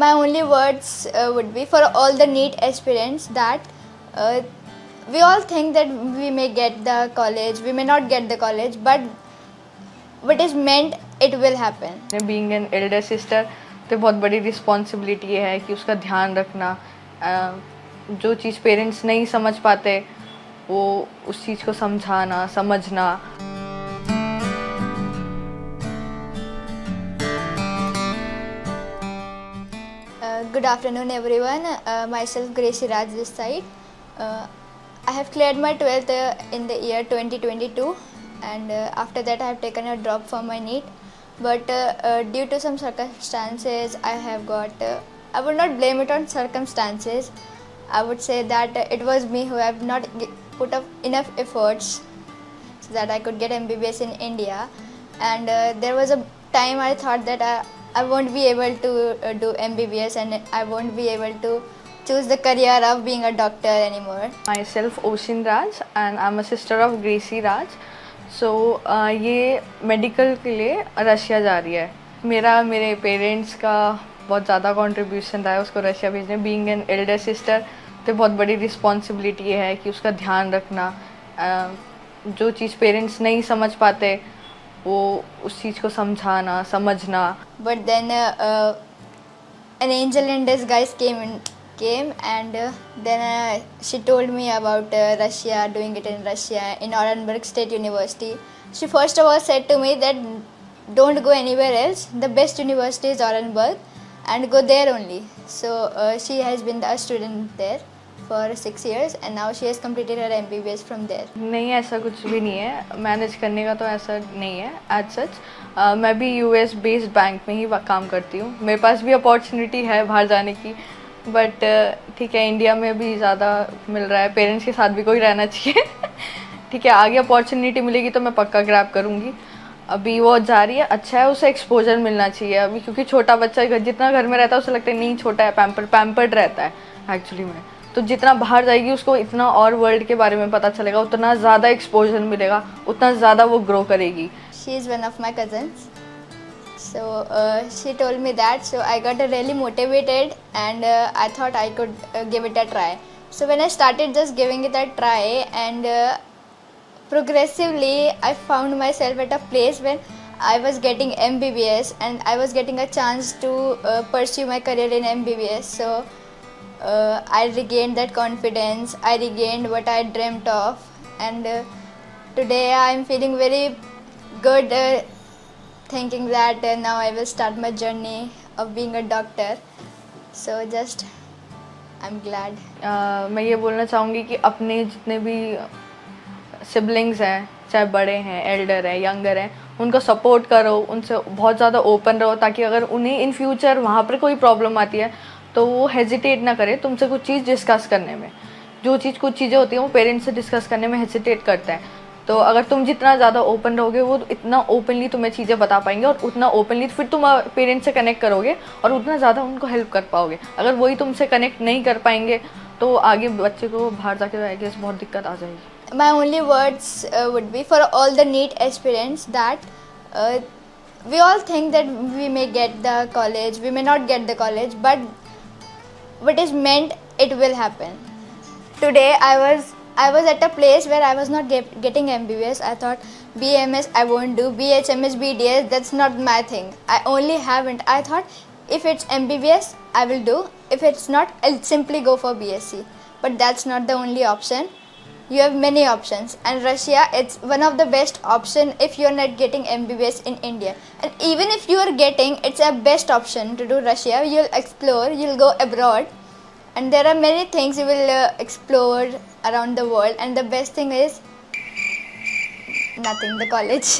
My only words would be for all the NEET aspirants that we all think that we may get the college, we may not get the college, but what is meant, it will happen. Being an elder sister तो बहुत बड़ी responsibility है कि उसका ध्यान रखना, जो चीज़ parents नहीं समझ पाते वो उस चीज़ को समझाना, समझना. Good afternoon everyone, myself Gracie Raj this side. I have cleared my 12th in the year 2022 and after that I have taken a drop for my NEET, but due to some circumstances I have got, I would not blame it on circumstances, I would say that it was me who have not put up enough efforts so that I could get MBBS in India, and there was a time I thought that I won't be able to do MBBS and I won't be able to choose the career of being a doctor anymore. Myself Oshin Raj and I'm a sister of Gracie Raj. So ये medical के लिए Russia जा रही है. मेरे parents का बहुत ज़्यादा कंट्रीब्यूशन रहा है उसको रशिया भेजने. बीइंग एन एल्डर सिस्टर तो बहुत बड़ी रिस्पॉन्सिबिलिटी है कि उसका ध्यान रखना, जो चीज़ पेरेंट्स नहीं समझ पाते वो उस चीज़ को समझाना, समझना. But then an angel in disguise came and then she told me about Russia, doing it in Russia, in Orenburg State University. She first of all said to me that don't go anywhere else, the best university is Orenburg and go there only. So she has been a student there for 6 years and now she has completed her MBBS from there. नहीं, ऐसा कुछ भी नहीं है. Manage करने का तो ऐसा नहीं है एज सच. मैं भी यूएस बेस्ड बैंक में ही काम करती हूँ. मेरे पास भी अपॉर्चुनिटी है बाहर जाने की, बट ठीक है, इंडिया में भी ज़्यादा मिल रहा है. पेरेंट्स के साथ भी कोई रहना चाहिए. ठीक है, आगे अपॉर्चुनिटी मिलेगी तो मैं पक्का ग्रैब करूँगी. अभी वो जा रही है, अच्छा है, उसे एक्सपोजर मिलना चाहिए अभी, क्योंकि छोटा बच्चा जितना घर में रहता है उसे लगता है नहीं छोटा है, पैम्पर्ड रहता है एक्चुअली में. तो जितना बाहर जाएगी उसको इतना और वर्ल्ड के बारे में पता चलेगा, उतना ज़्यादा एक्सपोजर मिलेगा, उतना ज़्यादा वो ग्रो करेगी. She is one of my cousins. So she told me that, so I got really motivated and I thought I could give it a try. So when I started just giving it a try and progressively I found myself at a place when I was getting MBBS and I was getting a chance to pursue my career in MBBS. So I regained that confidence, I regained what I dreamt of, and today I am feeling very good thinking that now I will start my journey of being a doctor. So just I'm glad. मैं ये बोलना चाहूँगी कि अपने जितने भी siblings हैं, चाहे बड़े हैं, एल्डर हैं, यंगर हैं, उनको सपोर्ट करो, उनसे बहुत ज़्यादा ओपन रहो, ताकि अगर उन्हें इन फ्यूचर वहाँ पर कोई प्रॉब्लम आती है तो वो हेजिटेट ना करे तुमसे कुछ चीज़ डिस्कस करने में. कुछ चीज़ें होती हैं वो पेरेंट्स से डिस्कस करने में हेजिटेट करते हैं. तो अगर तुम जितना ज़्यादा ओपन रहोगे वो इतना ओपनली तुम्हें चीज़ें बता पाएंगे और उतना ओपनली फिर तुम पेरेंट्स से कनेक्ट करोगे और उतना ज़्यादा उनको हेल्प कर पाओगे. अगर वही तुमसे कनेक्ट नहीं कर पाएंगे तो आगे बच्चे को बाहर जाके आई गेस बहुत दिक्कत आ जाएगी. My only words would be for all the NEET aspirants that we all think that we may get the college, we may not get the college, but what is meant, it will happen. Today I was at a place where I was not getting MBBS. I thought BMS I won't do, BHMS, BDS, that's not my thing. I only haven't. I thought if it's MBBS I will do, if it's not I'll simply go for BSc. But that's not the only option. You have many options, and Russia, it's one of the best option if you are not getting MBBS in India. And even if you are getting, it's a best option to do Russia. You'll explore, you'll go abroad, and there are many things you will explore around the world, and the best thing is nothing, the college.